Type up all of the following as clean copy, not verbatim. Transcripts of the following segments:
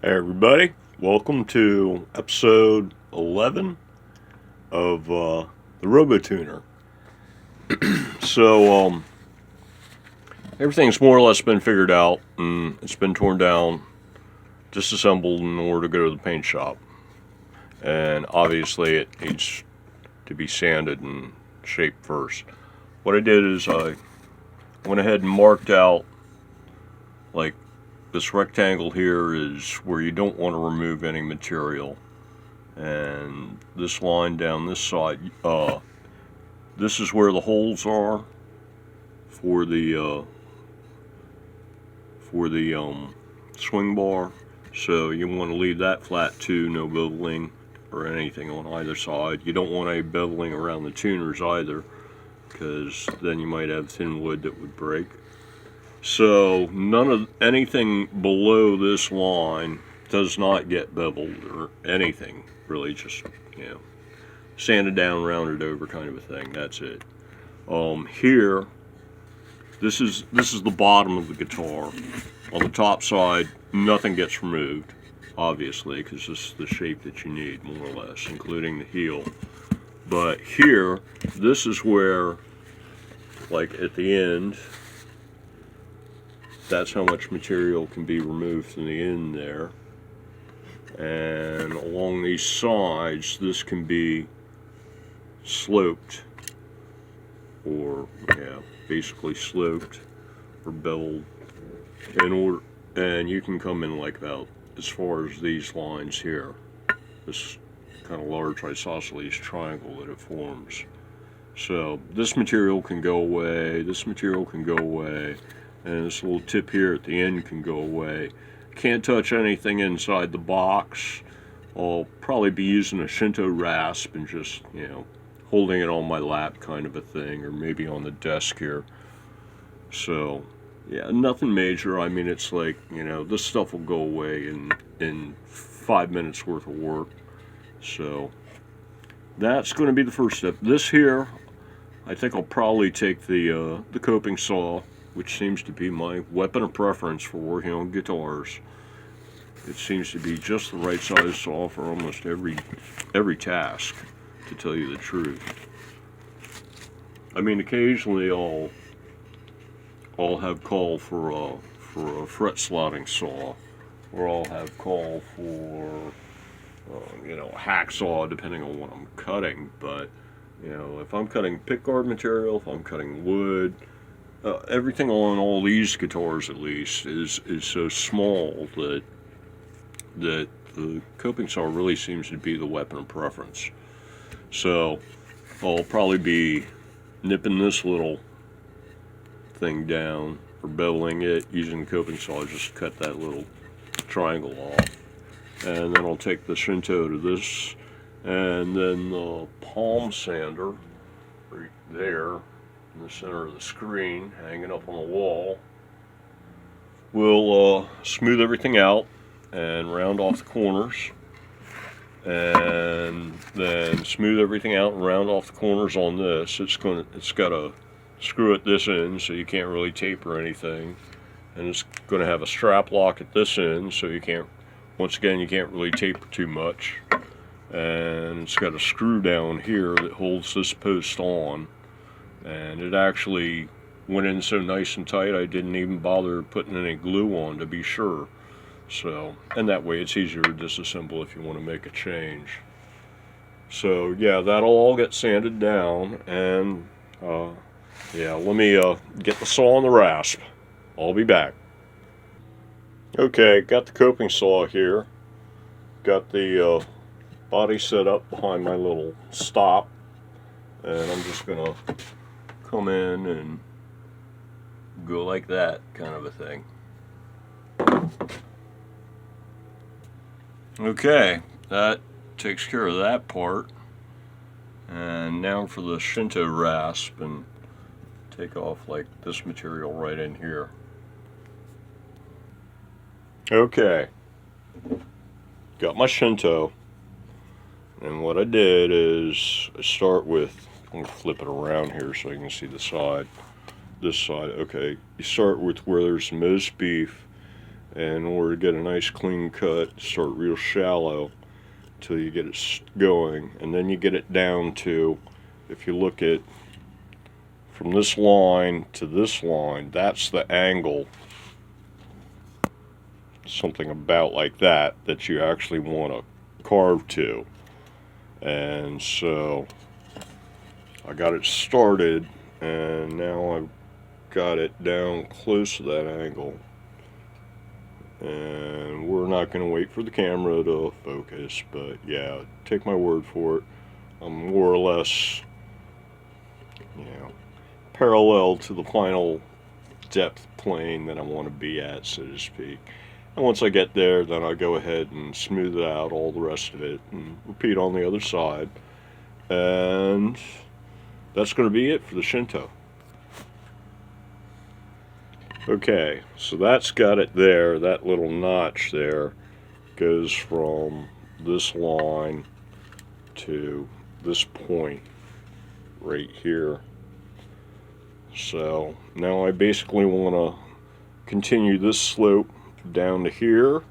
Hey everybody, welcome to episode 11 of the Robotuner. So, everything's more or less been figured out, and it's been torn down, disassembled in order to go to the paint shop. And obviously it needs to be sanded and shaped first. What I did is I went ahead and marked out, like, this rectangle here is where you don't want to remove any material, and this line down this side, this is where the holes are for the swing bar. So you want to leave that flat too, no beveling or anything on either side. You don't want any beveling around the tuners either, because then you might have thin wood that would break. So none of anything below this line does not get beveled or anything, really, just, sanded down, rounded over kind of a thing. That's it. Here, this is the bottom of the guitar. On the top side, nothing gets removed, obviously, because this is the shape that you need, more or less, including the heel. But here, this is where, like at the end, that's how much material can be removed from the end there. And along these sides, this can be sloped, or basically sloped or beveled in order, and you can come in like about as far as these lines here, this kind of large isosceles triangle that it forms. So this material can go away, this material can go away, and this little tip here at the end can go away. Can't touch anything inside the box. I'll probably be using a Shinto rasp and just, holding it on my lap kind of a thing, or maybe on the desk here. So, yeah, nothing major. I mean, it's like, this stuff will go away in 5 minutes worth of work. So, that's going to be the first step. This here, I think I'll probably take the coping saw, which seems to be my weapon of preference for working on guitars. It seems to be just the right size saw for almost every task, to tell you the truth. I mean, occasionally I'll have call for a fret slotting saw, or I'll have call for a hacksaw, depending on what I'm cutting. But if I'm cutting pickguard material, if I'm cutting wood, everything on all these guitars, at least, is so small that the coping saw really seems to be the weapon of preference. So I'll probably be nipping this little thing down, or beveling it, using the coping saw, just cut that little triangle off. And then I'll take the Shinto to this, and then the palm sander right there in the center of the screen, hanging up on the wall, will smooth everything out and round off the corners, and then smooth everything out and round off the corners on this. It's got a screw at this end, so you can't really taper anything, and it's going to have a strap lock at this end, so you can't really taper too much. And it's got a screw down here that holds this post on, and it actually went in so nice and tight I didn't even bother putting any glue on to be sure. So, and that way it's easier to disassemble if you want to make a change. So yeah, that'll all get sanded down, and let me get the saw and the rasp. I'll be back. Okay, got the coping saw here. Got the body set up behind my little stop, and I'm just gonna come in and go like that, kind of a thing. Okay, that takes care of that part. And now for the Shinto rasp, and take off like this material right in here. Okay, got my Shinto, and what I did is I start with, I'm going to flip it around here so you can see the side, this side. Okay, you start with where there's most beef, in order to get a nice clean cut. Start real shallow till you get it going, and then you get it down to, if you look at from this line to this line, that's the angle, something about like that, that you actually want to carve to. And so I got it started, and now I've got it down close to that angle, and we're not going to wait for the camera to focus, but yeah, take my word for it, I'm more or less, parallel to the final depth plane that I want to be at, so to speak. And once I get there, then I go ahead and smooth it out, all the rest of it, and repeat on the other side. And that's going to be it for the Shinto. Okay, so that's got it there. That little notch there goes from this line to this point right here. So now I basically want to continue this slope down to here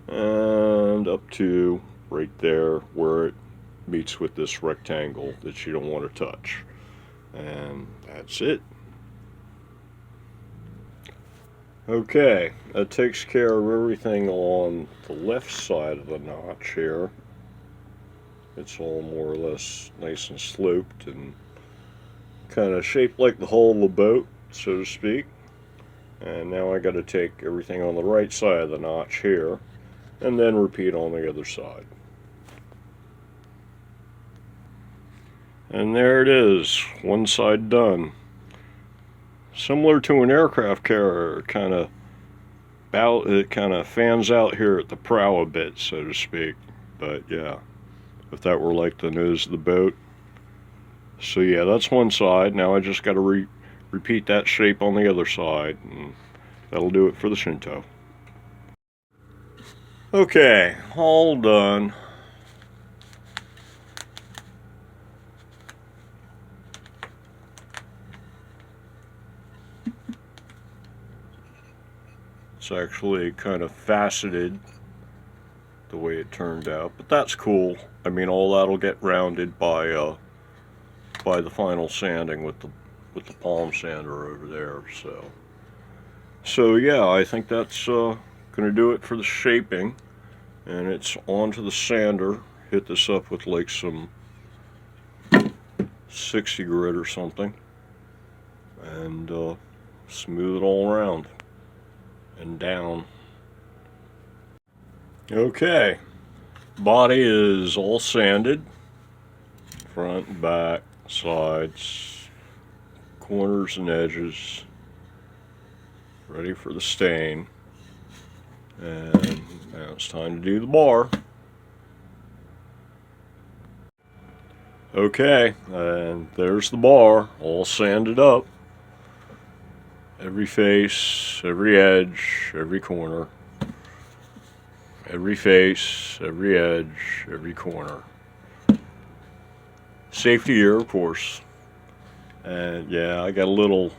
and up to right there where it meets with this rectangle that you don't want to touch. And that's it. Okay, that takes care of everything on the left side of the notch here. It's all more or less nice and sloped and kind of shaped like the hull of a boat, so to speak. And now I got to take everything on the right side of the notch here and then repeat on the other side. And there it is, one side done. Similar to an aircraft carrier, it kind of fans out here at the prow a bit, so to speak. But yeah, if that were like the nose of the boat. So yeah, that's one side. Now I just got to repeat that shape on the other side, and that'll do it for the Shinto. Okay, all done. It's actually kind of faceted the way it turned out, but that's cool. I mean, all that'll get rounded by the final sanding with the palm sander over there. So yeah, I think that's gonna do it for the shaping, and it's onto the sander. Hit this up with like some 60 grit or something, and smooth it all around and down. Okay, body is all sanded, front, back, sides, corners and edges, ready for the stain. And now it's time to do the bar. Okay, and there's the bar, all sanded up. Every face, every edge, every corner. Every face, every edge, every corner. Safety gear, of course. And yeah, I got a little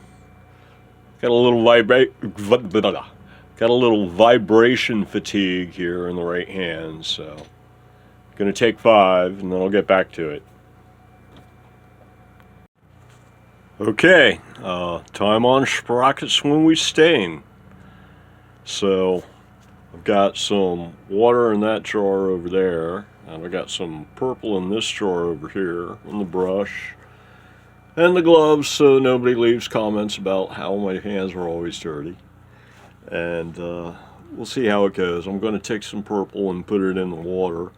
vibration fatigue here in the right hand, so I'm gonna take 5 and then I'll get back to it. Okay, time on sprockets when we stain. So I've got some water in that jar over there, and I got some purple in this jar over here, and the brush, and the gloves, so nobody leaves comments about how my hands are always dirty. And we'll see how it goes. I'm going to take some purple and put it in the water,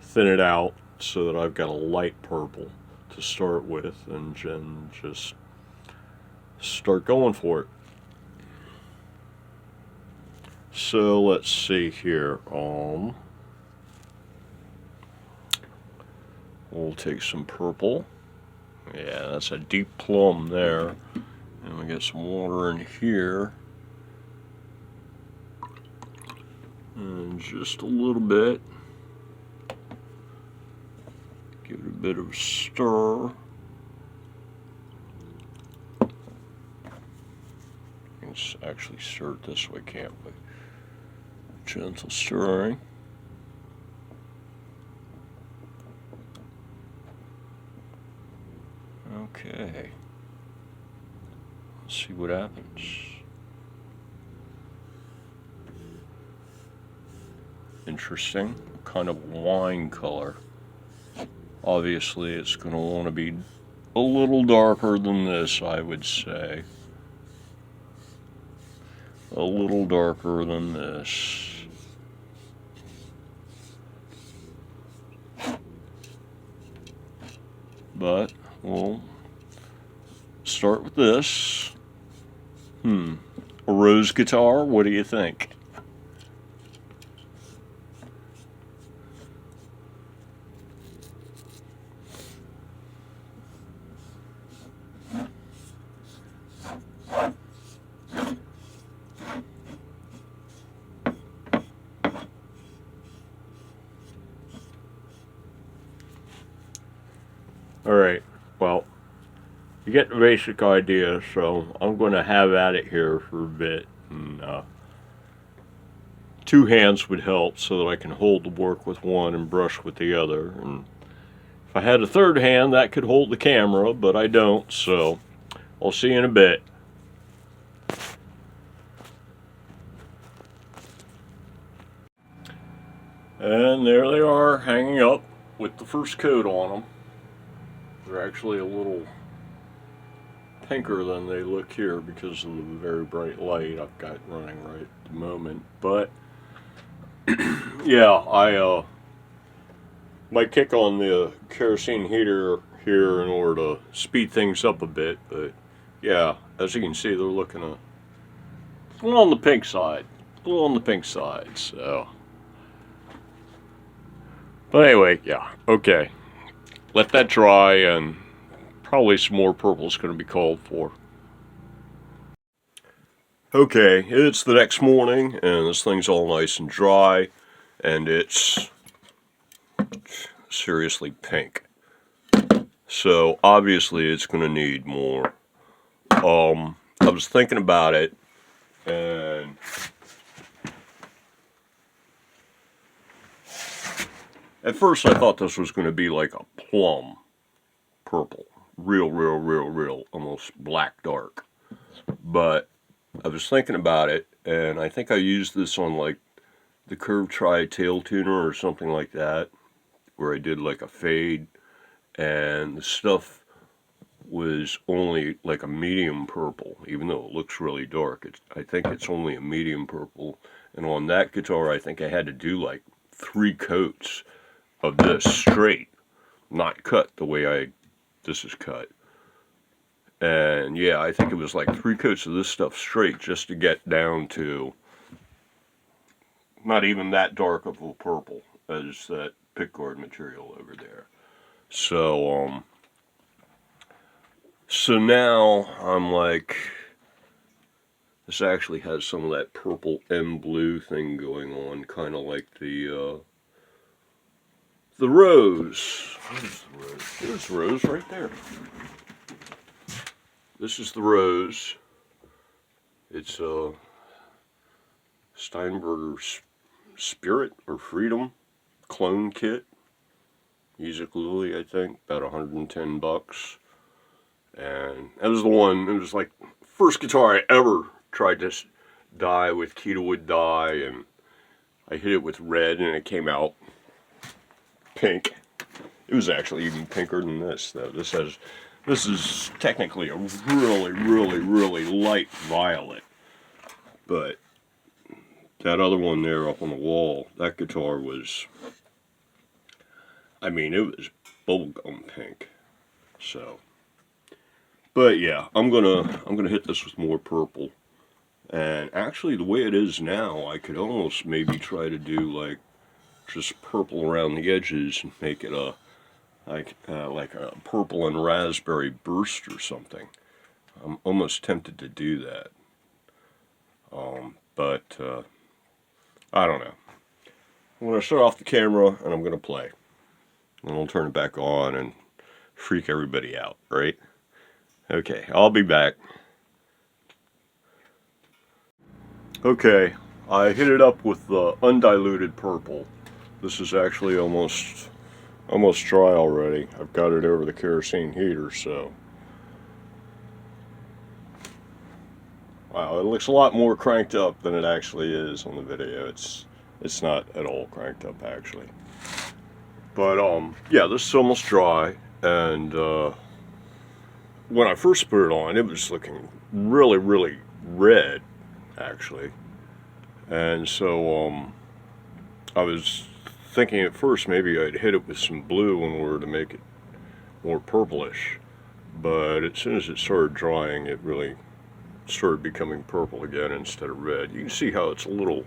thin it out so that I've got a light purple to start with, and then just start going for it. So let's see here. We'll take some purple. Yeah, that's a deep plum there. And we get some water in here. And just a little bit. Give it a bit of a stir. Let's actually stir it this way, can't we? Gentle stirring. Okay. Let's see what happens. Interesting. Kind of wine color. Obviously, it's going to want to be a little darker than this, I would say. A little darker than this. But we'll start with this. A rose guitar, what do you think? Alright, well, you get the basic idea, so I'm going to have at it here for a bit. And, two hands would help so that I can hold the work with one and brush with the other. And if I had a third hand, that could hold the camera, but I don't, so I'll see you in a bit. And there they are, hanging up with the first coat on them. They're actually a little pinker than they look here because of the very bright light I've got running right at the moment. But yeah, I might kick on the kerosene heater here in order to speed things up a bit. But yeah, as you can see, they're looking a little on the pink side. A little on the pink side, so. But anyway, yeah, okay. Let that dry, and probably some more purple is going to be called for. Okay, it's the next morning, and this thing's all nice and dry, and it's seriously pink. So obviously it's going to need more. I was thinking about it, and at first I thought this was going to be like a plum purple. Real, almost black dark. But I was thinking about it, and I think I used this on like the Curve Tri-Tail Tuner or something like that, where I did like a fade, and the stuff was only like a medium purple, even though it looks really dark. I think it's only a medium purple, and on that guitar I think I had to do like 3 coats of this straight, not cut the way this is cut. And yeah, I think it was like 3 coats of this stuff straight just to get down to not even that dark of a purple as that pickguard material over there. So now I'm like, this actually has some of that purple and blue thing going on, kind of like the rose. Where's the rose? There's the rose right there. This is the rose. It's Steinberger's Spirit or Freedom clone kit. Music Lily, I think, about $110. And that was the one, it was like first guitar I ever tried to dye with Keto dye, and I hit it with red and it came out pink. It was actually even pinker than this, though. This is technically a really light violet. But that other one there up on the wall, that guitar was, I mean, it was bubblegum pink. So, but yeah, I'm gonna hit this with more purple. And actually, the way it is now, I could almost maybe try to do like just purple around the edges and make it a like a purple and raspberry burst or something. I'm almost tempted to do that. But I don't know. I'm going to shut off the camera and I'm going to play. And I'll turn it back on and freak everybody out, right? Okay, I'll be back. Okay, I hit it up with the undiluted purple. This is actually almost dry already. I've got it over the kerosene heater, so. Wow, it looks a lot more cranked up than it actually is on the video. It's not at all cranked up actually. But yeah, this is almost dry, and when I first put it on, it was looking really, really red actually. And so I was thinking at first maybe I'd hit it with some blue in order to make it more purplish, but as soon as it started drying, it really started becoming purple again instead of red. You can see how it's a little,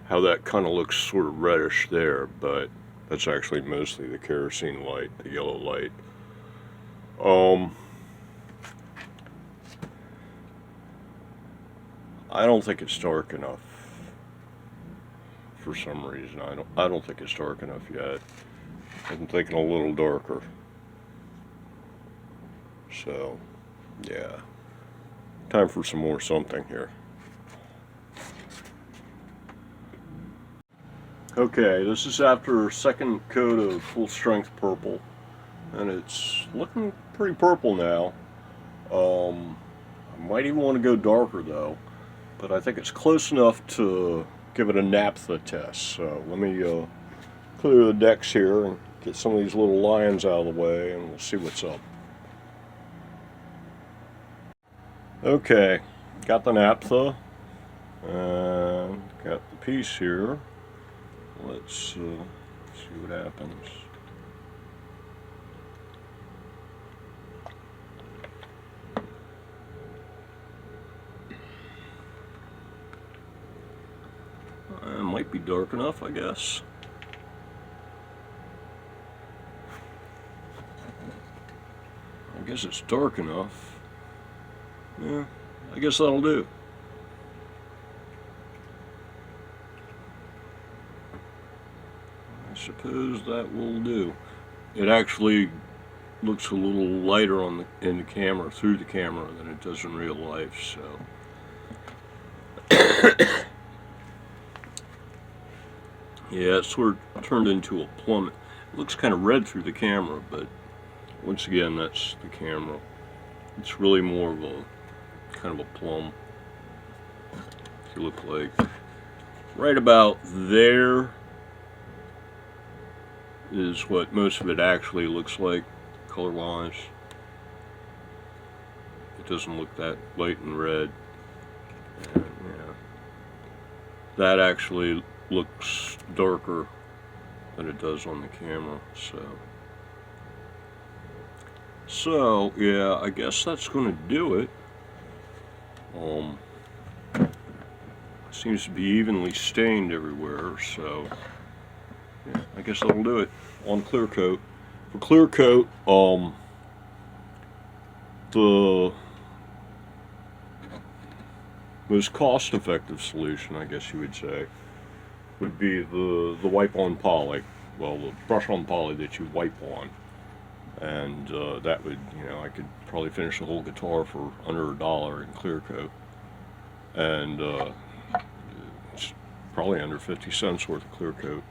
how that kind of looks sort of reddish there, but that's actually mostly the kerosene light, the yellow light. I don't think it's dark enough for some reason. I don't think it's dark enough yet. I'm thinking a little darker. So, yeah. Time for some more something here. Okay, this is after a second coat of full strength purple, and it's looking pretty purple now. I might even want to go darker though, but I think it's close enough to give it a naphtha test. So let me clear the decks here and get some of these little lines out of the way, and we'll see what's up. Okay, got the naphtha, and got the piece here. Let's see what happens. It might be dark enough, I guess. I guess it's dark enough. Yeah, I guess that'll do. I suppose that will do. It actually looks a little lighter in the camera, through the camera, than it does in real life, so. Yeah, it sort of turned into a plum. It looks kind of red through the camera, but once again, that's the camera. It's really more of a kind of a plum. If you look like right about there is what most of it actually looks like color-wise. It doesn't look that light and red. And, yeah, that actually looks darker than it does on the camera. So yeah, I guess that's going to do it. Seems to be evenly stained everywhere, so yeah, I guess that'll do it on clear coat. For clear coat, the most cost-effective solution, I guess you would say, would be the wipe-on poly. Well, the brush-on poly that you wipe on, and that would, I could probably finish the whole guitar for under $1 in clear coat, and it's probably under 50 cents worth of clear coat,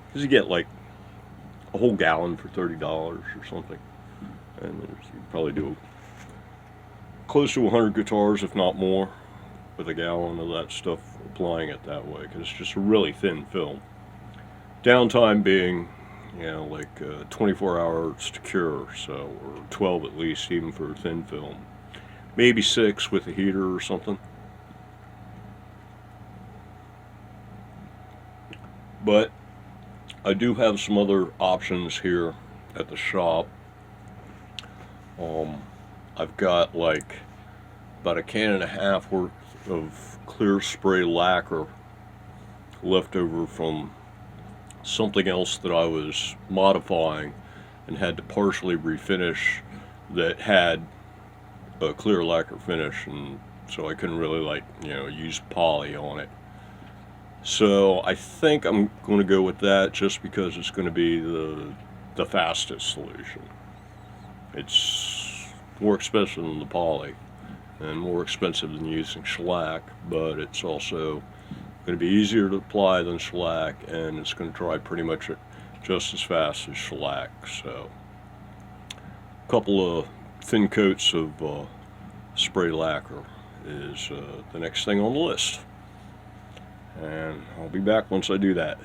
because you get like a whole gallon for $30 or something, and you probably do close to 100 guitars, if not more, with a gallon of that stuff, applying it that way, because it's just a really thin film. Downtime being, like 24 hours to cure, so, or 12 at least, even for a thin film. Maybe 6 with a heater or something. But I do have some other options here at the shop. I've got like about a can and a half worth of clear spray lacquer left over from something else that I was modifying and had to partially refinish that had a clear lacquer finish, and so I couldn't really use poly on it. So I think I'm going to go with that just because it's going to be the fastest solution. It's more expensive than the poly and more expensive than using shellac, but it's also Going to be easier to apply than shellac, and it's going to dry pretty much just as fast as shellac. So a couple of thin coats of spray lacquer is the next thing on the list, and I'll be back once I do that.